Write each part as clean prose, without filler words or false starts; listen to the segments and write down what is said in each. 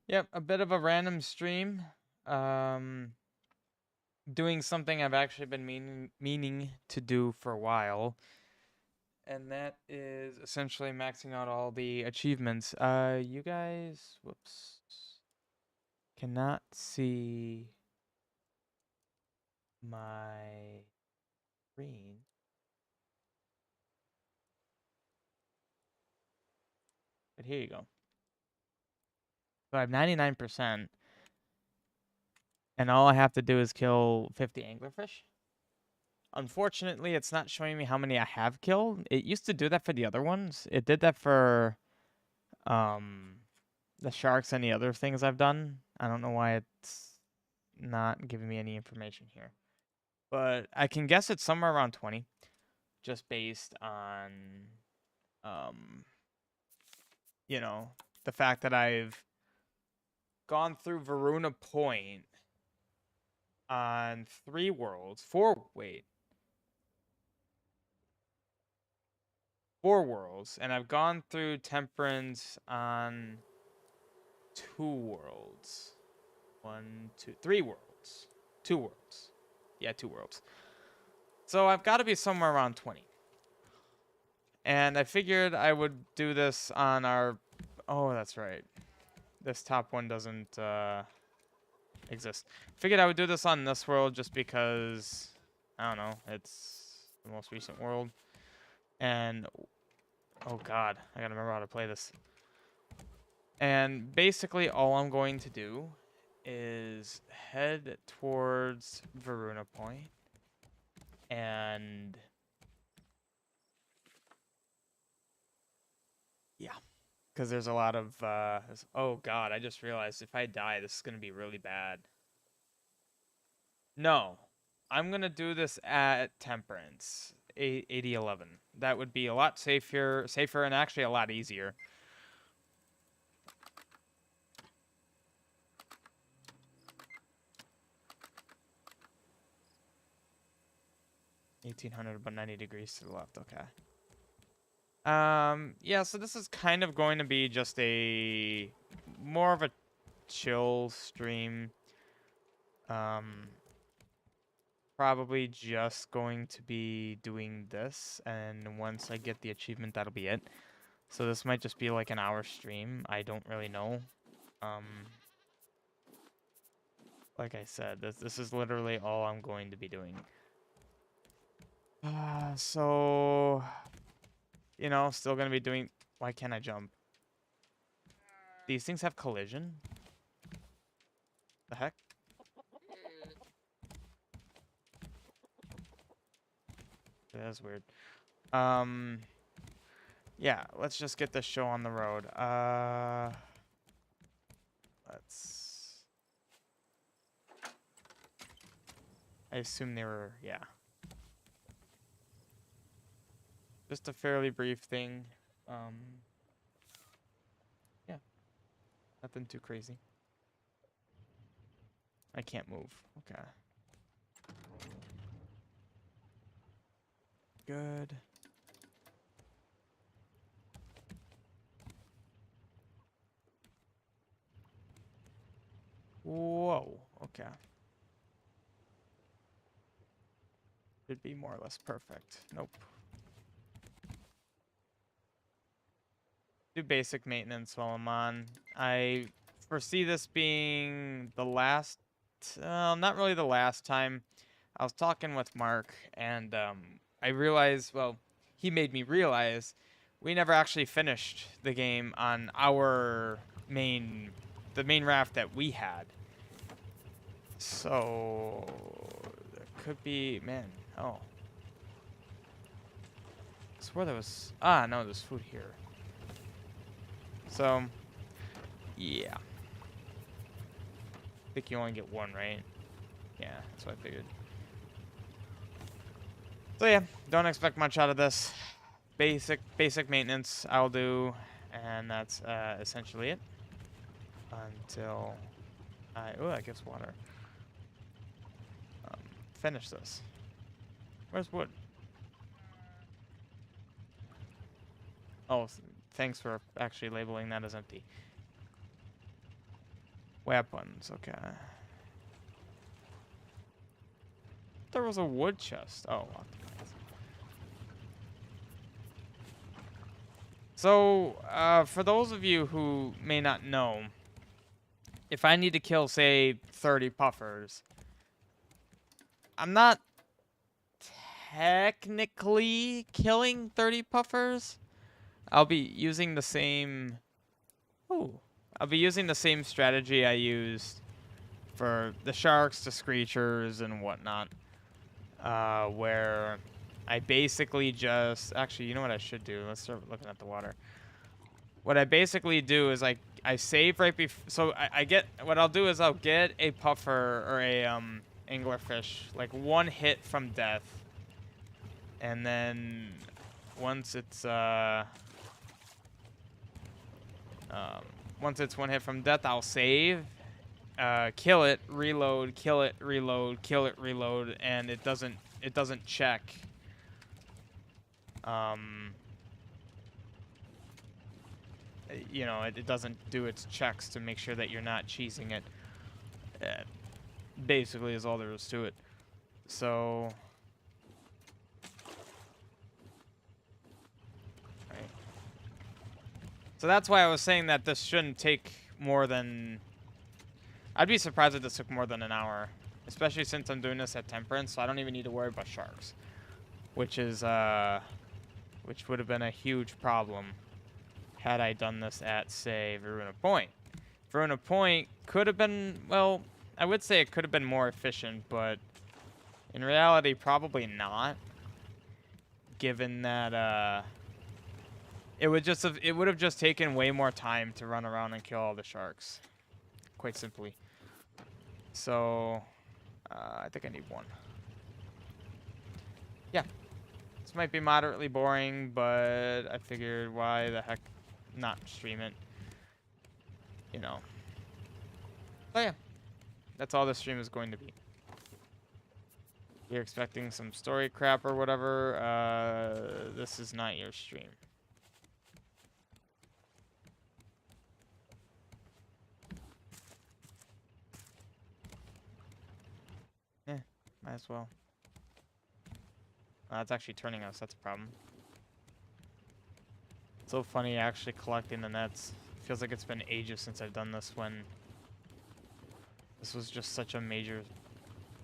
Yep, a bit of a random stream. Um, Doing something I've actually been meaning to do for a while, and that is essentially maxing out all the achievements. You guys, whoops, cannot see my screen. But here you go. So I have 99%, and all I have to do is kill 50 anglerfish. Unfortunately, it's not showing me how many I have killed. It used to do that for the other ones. It did that for um the sharks and the other things I've done. I don't know why it's not giving me any information here. But I can guess it's somewhere around 20 just based on um you know, the fact that I've gone through Varuna Point on 3 worlds. 4 worlds, and I've gone through Temperance on 2 worlds. 1, 2, 3 worlds. 2 worlds. Yeah, 2 worlds. So I've got to be somewhere around 20. And I figured I would do this on our... Oh, that's right. This top one doesn't exist. Figured I would do this on this world just because... I don't know. It's the most recent world. And... Oh god, I gotta remember how to play this. And basically all I'm going to do is head towards Varuna Point and yeah, because there's a lot of oh god, I just realized if I die this is going to be really bad. No, I'm going to do this at Temperance 8011. That would be a lot safer and actually a lot easier. 1800 but 90 degrees to the left. Okay. Yeah, so this is kind of going to be just a more of a chill stream. Probably just going to be doing this, and once I get the achievement, that'll be it. So this might just be like an hour stream. I don't really know. Um, like I said, this is literally all I'm going to be doing. So you know, still gonna be doing. Why can't I jump? These things have collision. The heck? That's weird. Yeah, let's just get this show on the road. Let's... I assume they were, yeah. Just a fairly brief thing. Yeah, nothing too crazy. I can't move. Okay. Good. Whoa. Okay. Should be more or less perfect. Nope. Do basic maintenance while I'm on. I foresee this being the last, not really the last time. I was talking with Mark, and I realized, well, he made me realize we never actually finished the game on our the main raft that we had. So there could be, man, oh. I swear there was, no, there's food here. So, yeah. I think you only get one, right? Yeah, that's what I figured. So yeah, don't expect much out of this. Basic maintenance I'll do, and that's essentially it. Until that gives water. Finish this. Where's wood? Oh, thanks for actually labeling that as empty. Weapons, okay. There was a wood chest. Oh, optimized. So, for those of you who may not know, if I need to kill, say, 30 puffers, I'm not technically killing 30 puffers. I'll be using the same... Oh. I'll be using the same strategy I used for the sharks, the screechers, and whatnot. Where I basically just... Actually, you know what I should do? Let's start looking at the water. What I basically do is I save right before... So I get... What I'll do is I'll get a puffer or a anglerfish, like one hit from death. And then once it's... once it's one hit from death, I'll save, kill it, reload, kill it, reload, kill it, reload, and it doesn't check. You know, it doesn't do its checks to make sure that you're not cheesing it. Basically, is all there is to it. So. So that's why I was saying that this shouldn't take more than... I'd be surprised if this took more than an hour. Especially since I'm doing this at Temperance, so I don't even need to worry about sharks. Which is, which would have been a huge problem had I done this at, say, Veruna Point. Veruna Point could have been, well, I would say it could have been more efficient, but in reality, probably not. Given that, it would have just taken way more time to run around and kill all the sharks. Quite simply. So, I think I need one. Yeah. This might be moderately boring, but I figured why the heck not stream it. You know. So yeah. That's all this stream is going to be. You're expecting some story crap or whatever. This is not your stream. Eh, might as well. It's actually turning us. That's a problem. It's so funny actually collecting the nets. Feels like it's been ages since I've done this when this was just such a major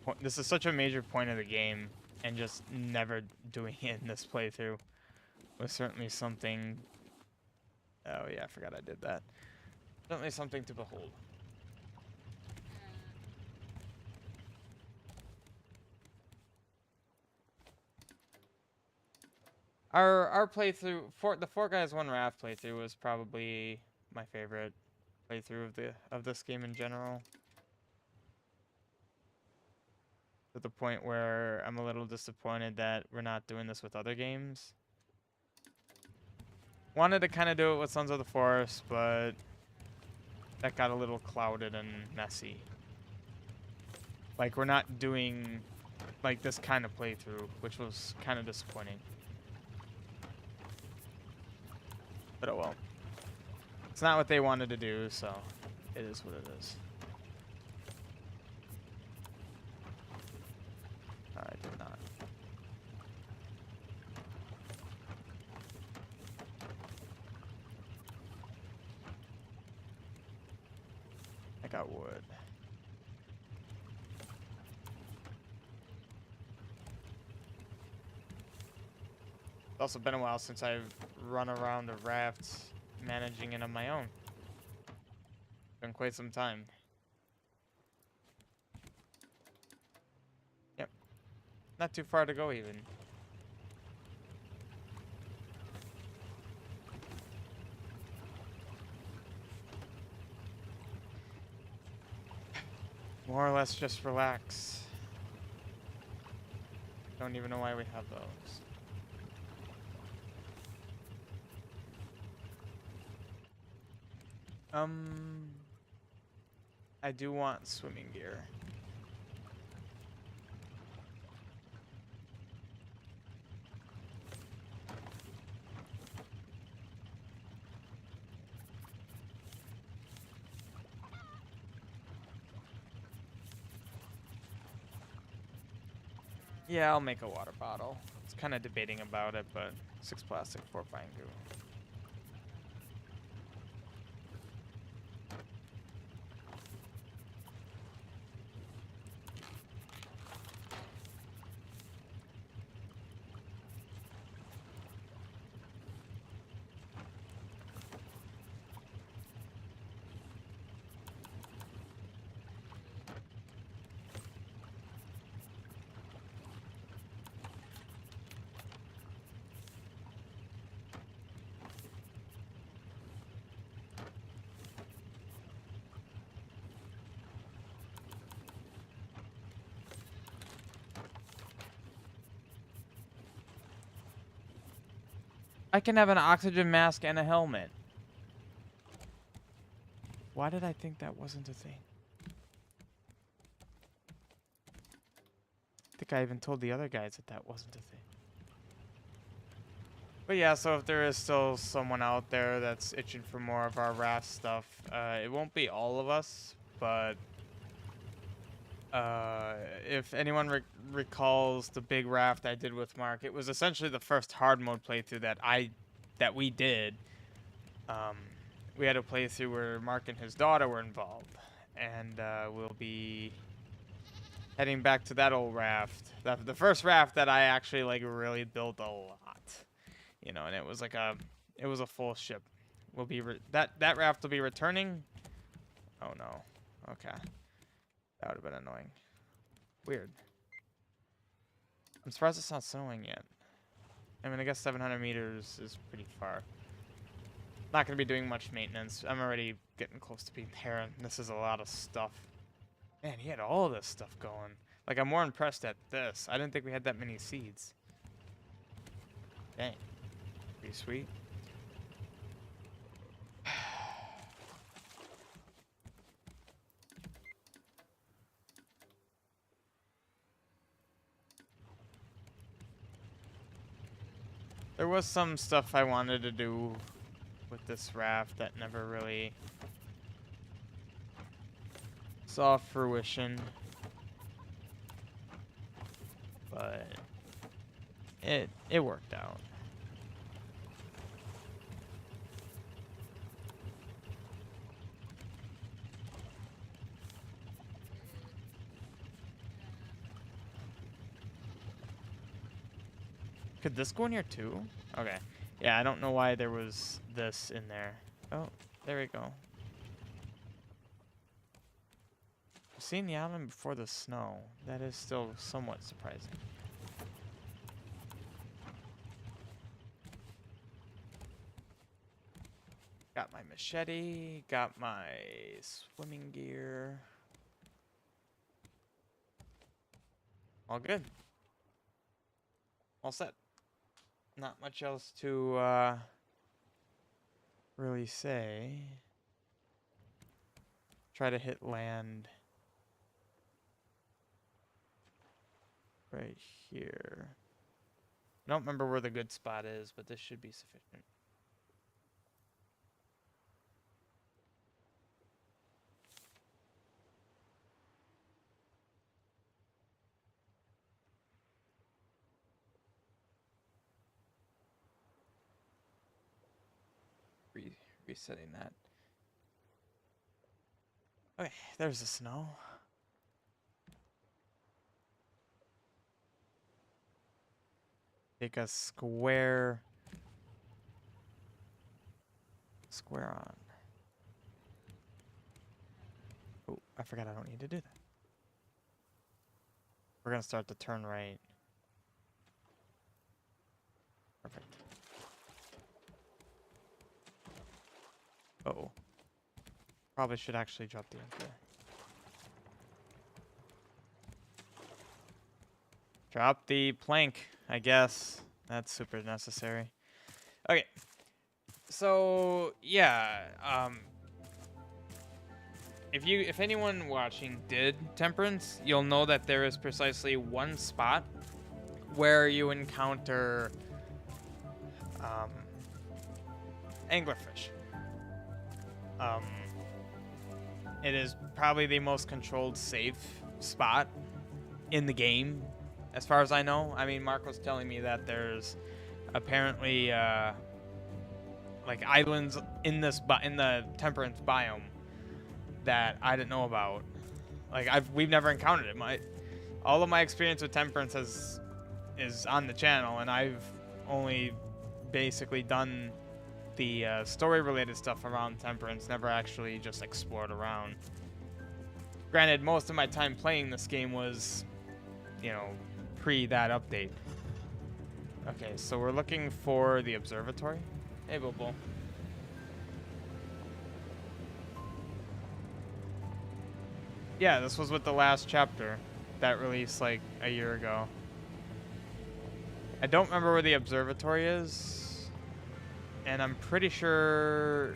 point. This is such a major point of the game, and just never doing it in this playthrough was certainly something. Oh yeah, I forgot I did that. Certainly something to behold. Our playthrough for the Four Guys One Raft playthrough was probably my favorite playthrough of this game in general. To the point where I'm a little disappointed that we're not doing this with other games. Wanted to kind of do it with Sons of the Forest, but that got a little clouded and messy. Like, we're not doing like this kind of playthrough, which was kind of disappointing. But oh well. It's not what they wanted to do, so it is what it is. I did not. I got wood. It's also been a while since I've run around the rafts managing it on my own. Been quite some time. Yep. Not too far to go even. More or less just relax. Don't even know why we have those. I do want swimming gear. Yeah, I'll make a water bottle. It's kind of debating about it, but 6 plastic, 4 fine goo. I can have an oxygen mask and a helmet. Why did I think that wasn't a thing? I think I even told the other guys that that wasn't a thing. But yeah, so if there is still someone out there that's itching for more of our Raft stuff, it won't be all of us, but if anyone recalls the big Raft I did with Mark, it was essentially the first hard mode playthrough that we did. We had a playthrough where Mark and his daughter were involved, and we'll be heading back to that old Raft, the first Raft that I actually like really built a lot. You know, and it was a full ship. We'll be that Raft will be returning. Oh no. Okay. That would have been annoying. Weird. I'm surprised it's not snowing yet. I mean, I guess 700 meters is pretty far. Not going to be doing much maintenance. I'm already getting close to being there, and this is a lot of stuff. Man, he had all this stuff going. Like, I'm more impressed at this. I didn't think we had that many seeds. Dang. Pretty sweet. There was some stuff I wanted to do with this Raft that never really saw fruition. But it worked out. Could this go in here too? Okay. Yeah, I don't know why there was this in there. Oh, there we go. Seeing the island before the snow, that is still somewhat surprising. Got my machete, got my swimming gear. All good. All set. Not much else to really say. Try to hit land right here. I don't remember where the good spot is, but this should be sufficient. Resetting that. Okay, there's the snow. Take a square on. Oh, I forgot I don't need to do that. We're gonna start to turn right. Perfect. Uh-oh. Probably should actually drop the anchor. Drop the plank, I guess. That's super necessary. Okay. So, yeah, if anyone watching did Temperance, you'll know that there is precisely one spot where you encounter anglerfish. It is probably the most controlled safe spot in the game. as far as I know. I mean, Mark was telling me that there's apparently like islands in the temperance biome that I didn't know about. Like we've never encountered it. All of my experience with temperance is on the channel, and I've only basically done the story related stuff around temperance, never actually just explored around. Granted, most of my time playing this game was, you know, pre that update. Okay, so we're looking for the observatory. Hey, Bobo. Yeah, this was with the last chapter that released like a year ago. I don't remember where the observatory is, and I'm pretty sure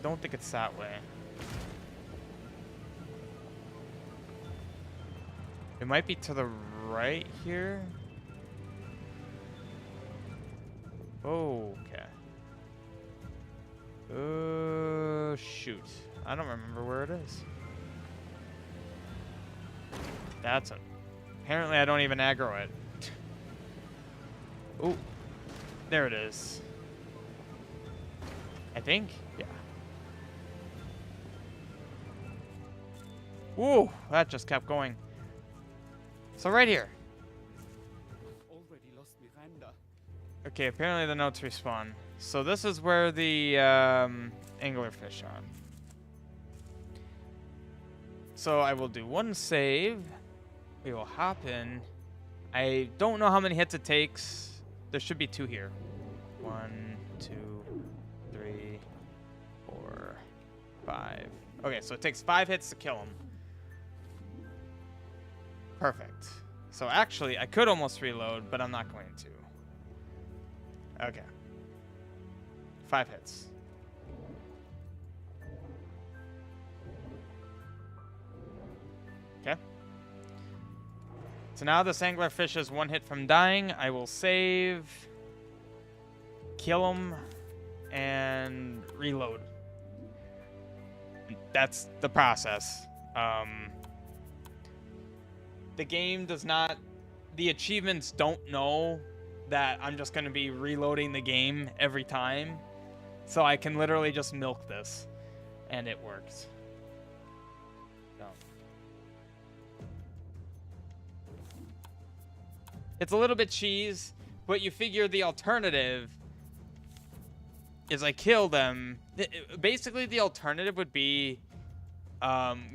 don't think it's that way. It might be to the right here. Oh, okay. Shoot. I don't remember where it is. That's it. Apparently I don't even aggro it. Oh, there it is. I think? Yeah. Ooh, that just kept going. So right here. Already lost Miranda. Okay, apparently the notes respawn. So this is where the anglerfish are. So I will do one save. We will hop in. I don't know how many hits it takes. There should be 2 here. 1, 2, 3, 4, 5. Okay, so it takes 5 hits to kill him. Perfect. So actually, I could almost reload, but I'm not going to. Okay. 5 hits. Okay. So now this anglerfish is 1 hit from dying. I will save, kill him, and reload. That's the process. The game does not... The achievements don't know that I'm just going to be reloading the game every time. So I can literally just milk this. And it works. So. It's a little bit cheese, but you figure the alternative is I kill them. Basically, the alternative would be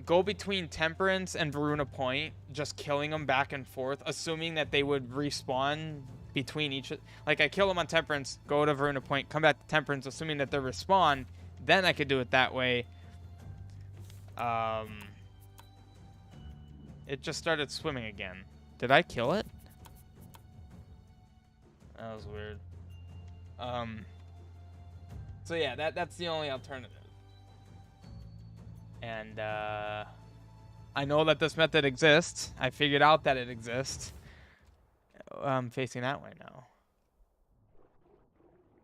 go between Temperance and Varuna Point, just killing them back and forth, assuming that they would respawn between each. Like, I kill them on Temperance, go to Varuna Point, come back to Temperance, assuming that they respawn. Then I could do it that way. It just started swimming again. Did I kill it? That was weird. So yeah, that's the only alternative. And I know that this method exists. I figured out that it exists. I'm facing that way now.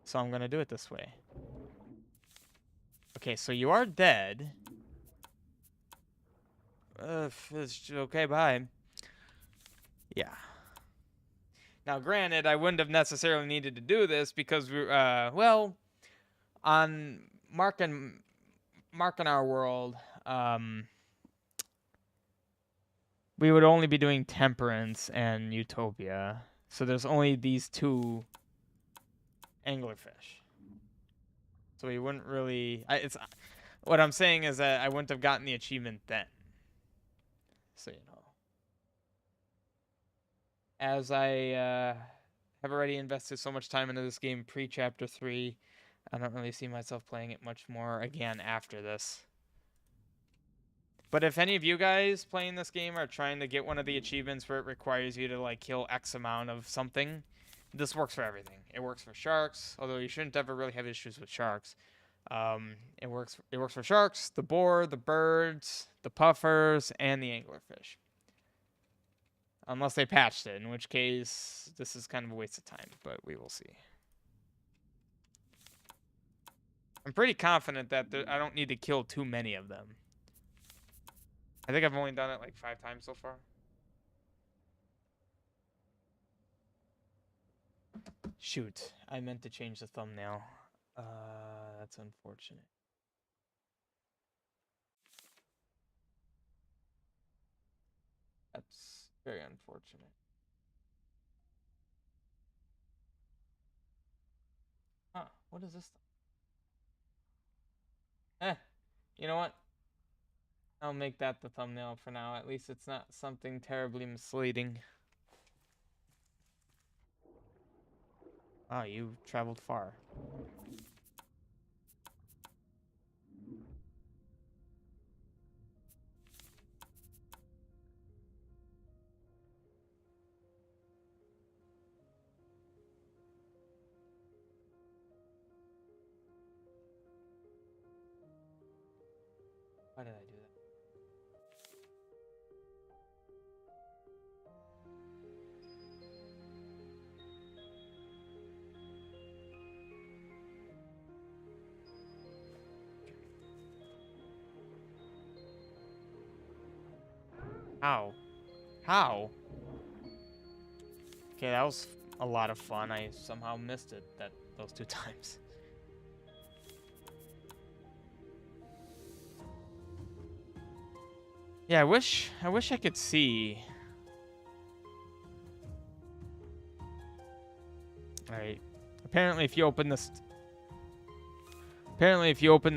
So I'm gonna do it this way. Okay, so you are dead. Okay, bye. Yeah. Now, granted, I wouldn't have necessarily needed to do this because we, well, on Mark and our world, we would only be doing Temperance and Utopia. So there's only these 2 anglerfish. So we wouldn't really... what I'm saying is that I wouldn't have gotten the achievement then. So, you know. As I have already invested so much time into this game pre-Chapter 3, I don't really see myself playing it much more again after this. But if any of you guys playing this game are trying to get one of the achievements where it requires you to like kill X amount of something, this works for everything. It works for sharks, although you shouldn't ever really have issues with sharks. It works for sharks, the boar, the birds, the puffers, and the anglerfish. Unless they patched it, in which case this is kind of a waste of time, but we will see. I'm pretty confident that I don't need to kill too many of them. I think I've only done it like 5 times so far. Shoot, I meant to change the thumbnail. That's unfortunate. That's very unfortunate. Huh, what is this? You know what? I'll make that the thumbnail for now. At least it's not something terribly misleading. Wow, you traveled far. Why did I do that? How? How? Okay, that was a lot of fun. I somehow missed it those 2 times. Yeah, I wish I could see. All right. Apparently if you open the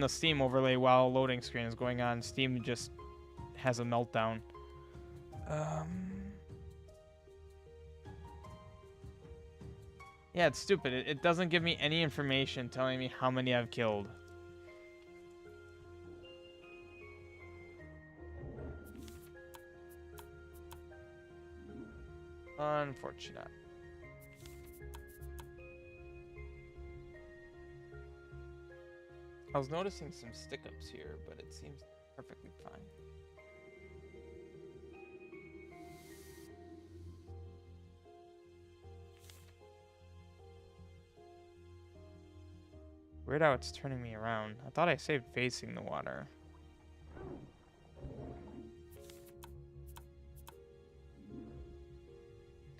Steam overlay while loading screen is going on, Steam just has a meltdown. Yeah, it's stupid. It doesn't give me any information telling me how many I've killed. Unfortunate. I was noticing some stick-ups here, but it seems perfectly fine. Weird how it's turning me around. I thought I saved facing the water.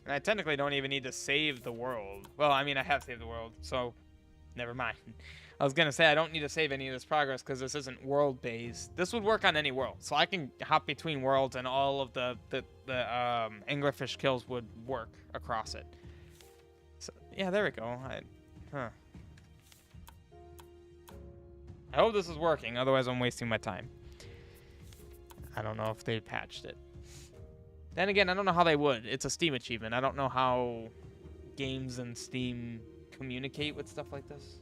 And I technically don't even need to save the world. Well, I mean, I have saved the world, so never mind. I was gonna say I don't need to save any of this progress because this isn't world-based. This would work on any world, so I can hop between worlds and all of the anglerfish kills would work across it. So yeah, there we go. I hope this is working, otherwise I'm wasting my time. I don't know if they patched it. Then again, I don't know how they would. It's a Steam achievement. I don't know how games and Steam communicate with stuff like this.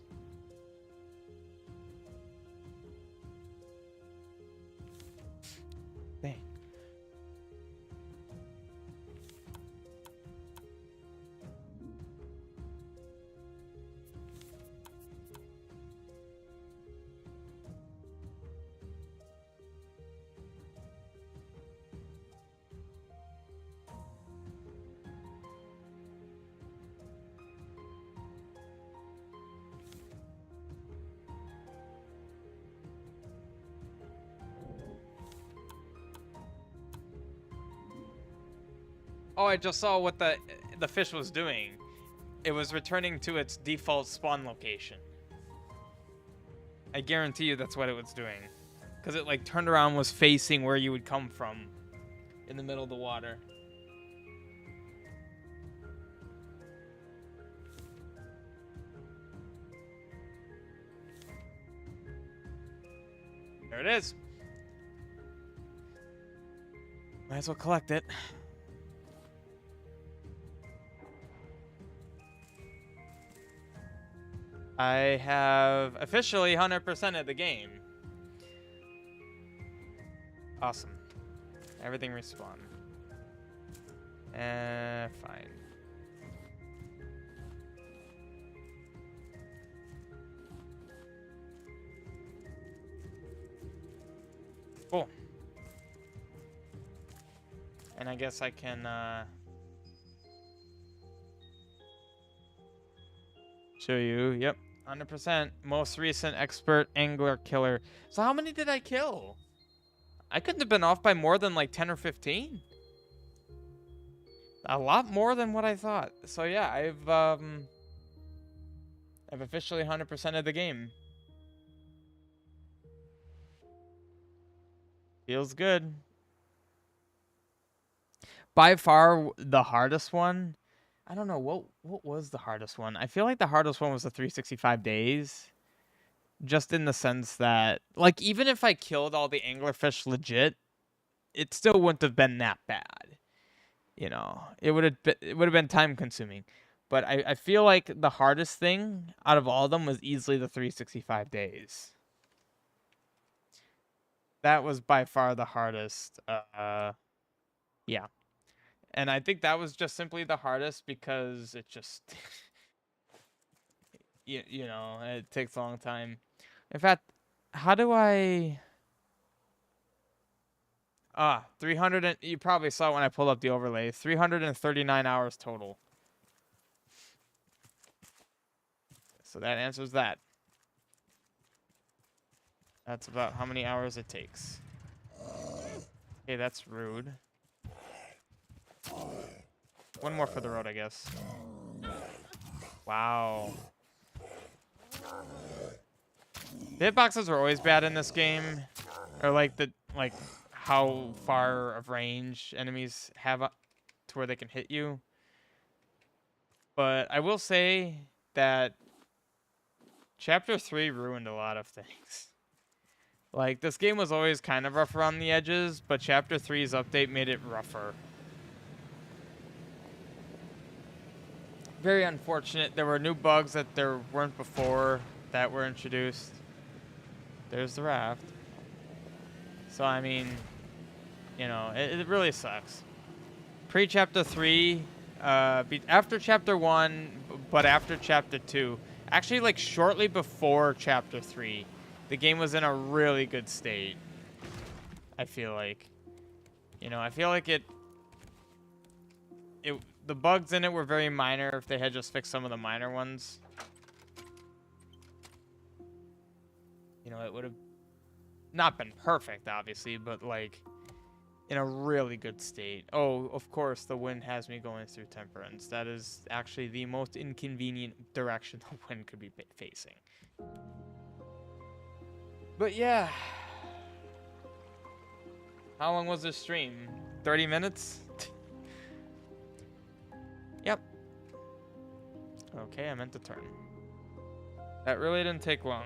Dang. Oh, I just saw what the fish was doing. It was returning to its default spawn location. I guarantee you that's what it was doing. Because it like turned around, was facing where you would come from in the middle of the water. There it is. Might as well collect it. I have officially 100% of the game. Awesome. Everything respawned. Fine. Cool. And I guess I can, show you. Yep. 100%. Most recent expert angler killer. So how many did I kill? I couldn't have been off by more than like 10 or 15. A lot more than what I thought. So yeah, I've I've officially 100% of the game. Feels good. By far the hardest one. I don't know what was the hardest one. I feel like the hardest one was the 365 days. Just in the sense that, like, even if I killed all the anglerfish legit, it still wouldn't have been that bad. You know, it would have been time consuming. But I feel like the hardest thing out of all of them was easily the 365 days. That was by far the hardest. Yeah. And I think that was just simply the hardest because it just, you know, it takes a long time. In fact, how do I... 300 and, you probably saw it when I pulled up the overlay. 339 hours total. So that answers that. That's about how many hours it takes. Okay, that's rude. One more for the road, I guess. Wow. The hitboxes are always bad in this game. Or like how far of range enemies have to where they can hit you. But I will say that Chapter 3 ruined a lot of things. Like, this game was always kind of rough around the edges, but Chapter 3's update made it rougher. Very unfortunate. There were new bugs that there weren't before that were introduced. There's the raft. So, I mean, you know, it really sucks. Pre-Chapter 3, after Chapter 1, but after Chapter 2. Actually, like, shortly before Chapter 3, the game was in a really good state. I feel like. You know, I feel like the bugs in it were very minor if they had just fixed some of the minor ones. You know, it would have not been perfect, obviously, but, like, in a really good state. Oh, of course, the wind has me going through Temperance. That is actually the most inconvenient direction the wind could be facing. But yeah. How long was this stream? 30 minutes? Yep. Okay, I meant to turn. That really didn't take long.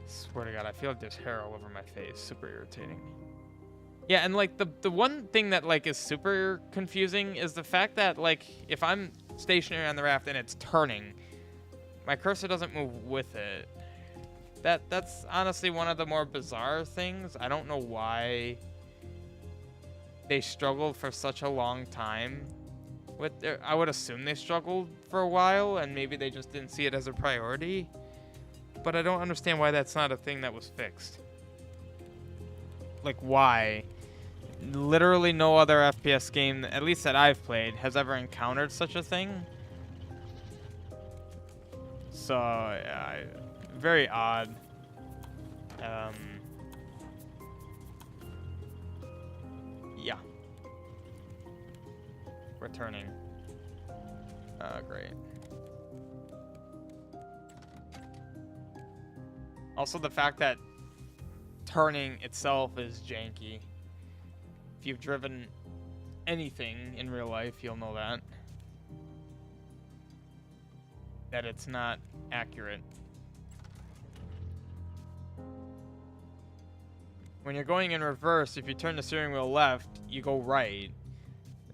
Swear to God, I feel like there's hair all over my face. Super irritating. Yeah, and like the one thing that like is super confusing is the fact that like if I'm stationary on the raft and it's turning, my cursor doesn't move with it. That's honestly one of the more bizarre things. I don't know why they struggled for such a long time with their, I would assume they struggled for a while and maybe they just didn't see it as a priority. But I don't understand why that's not a thing that was fixed. Like, why? Literally no other FPS game, at least that I've played, has ever encountered such a thing. So, yeah, very odd. Yeah. Returning. Great. Also, the fact that turning itself is janky. If you've driven anything in real life, you'll know that it's not accurate. When you're going in reverse, if you turn the steering wheel left, you go right.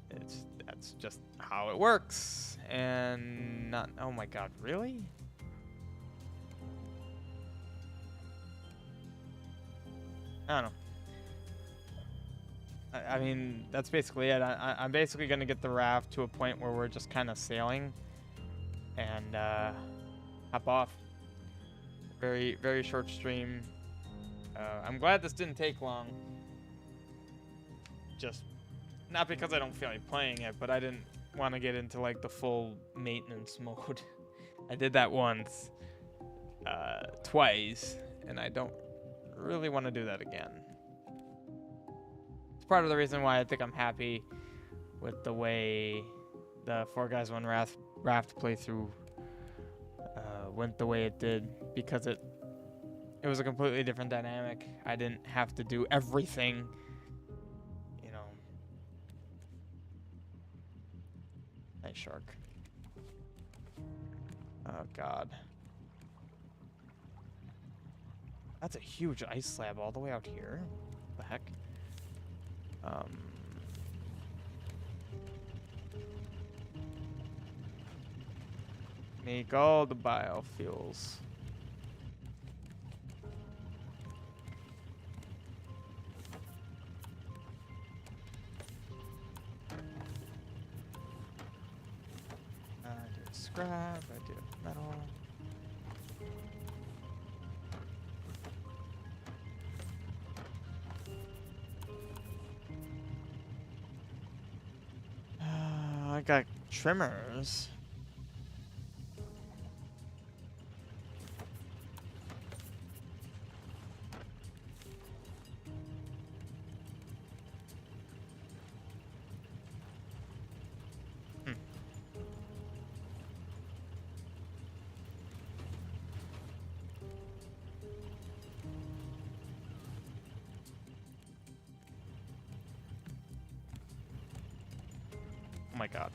That's just how it works. And not, oh my God, really? I don't know. I mean, that's basically it. I'm basically going to get the raft to a point where we're just kind of sailing and hop off. Very, very short stream. I'm glad this didn't take long. Just not because I don't feel like playing it, but I didn't want to get into like the full maintenance mode. I did that once, twice, and I don't really want to do that again. It's part of the reason why I think I'm happy with the way the 4 Guys 1 Raft playthrough went the way it did, because it was a completely different dynamic. I didn't have to do everything, you know. Nice shark. Oh god. That's a huge ice slab all the way out here. What the heck? Make all the biofuels. I do scrap, I do metal. I got trimmers. Oh my god.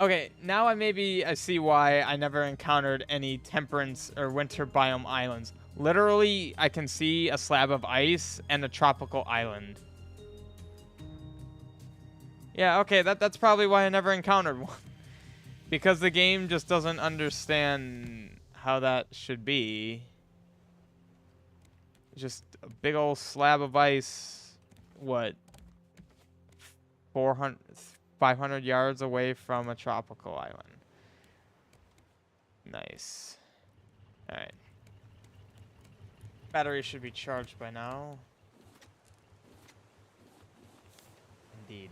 Okay, now I see why I never encountered any temperance or winter biome islands. Literally, I can see a slab of ice and a tropical island. Yeah, okay, that's probably why I never encountered one. Because the game just doesn't understand how that should be. Just a big old slab of ice, what, 500 yards away from a tropical island. Nice. Alright. Battery should be charged by now. Indeed.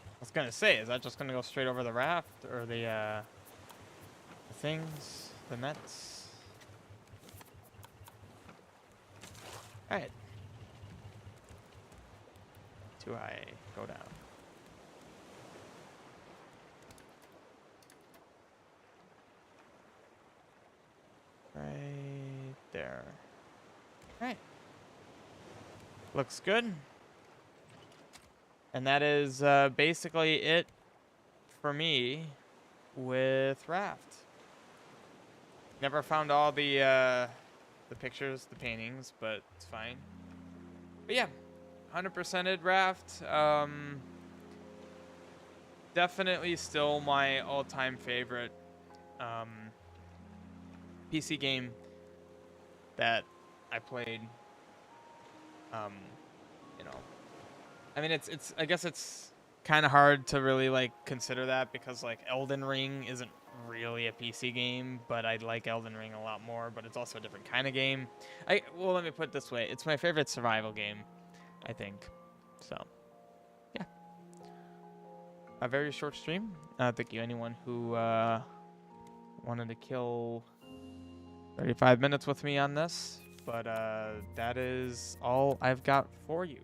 I was gonna say, is that just gonna go straight over the raft or the things, the nets? Alright. Too high, go down. Right there. Alright. Looks good. And that is basically it for me with Raft. Never found all the pictures, the paintings, but it's fine. But yeah, 100%ed Raft. Definitely still my all-time favorite PC game that I played. You know, I mean, I guess it's kind of hard to really like consider that because like Elden Ring isn't really a PC game, but I like Elden Ring a lot more, but it's also a different kind of game. Well, let me put it this way. It's my favorite survival game, I think. So, yeah. A very short stream. Thank you anyone who wanted to kill 35 minutes with me on this, but that is all I've got for you.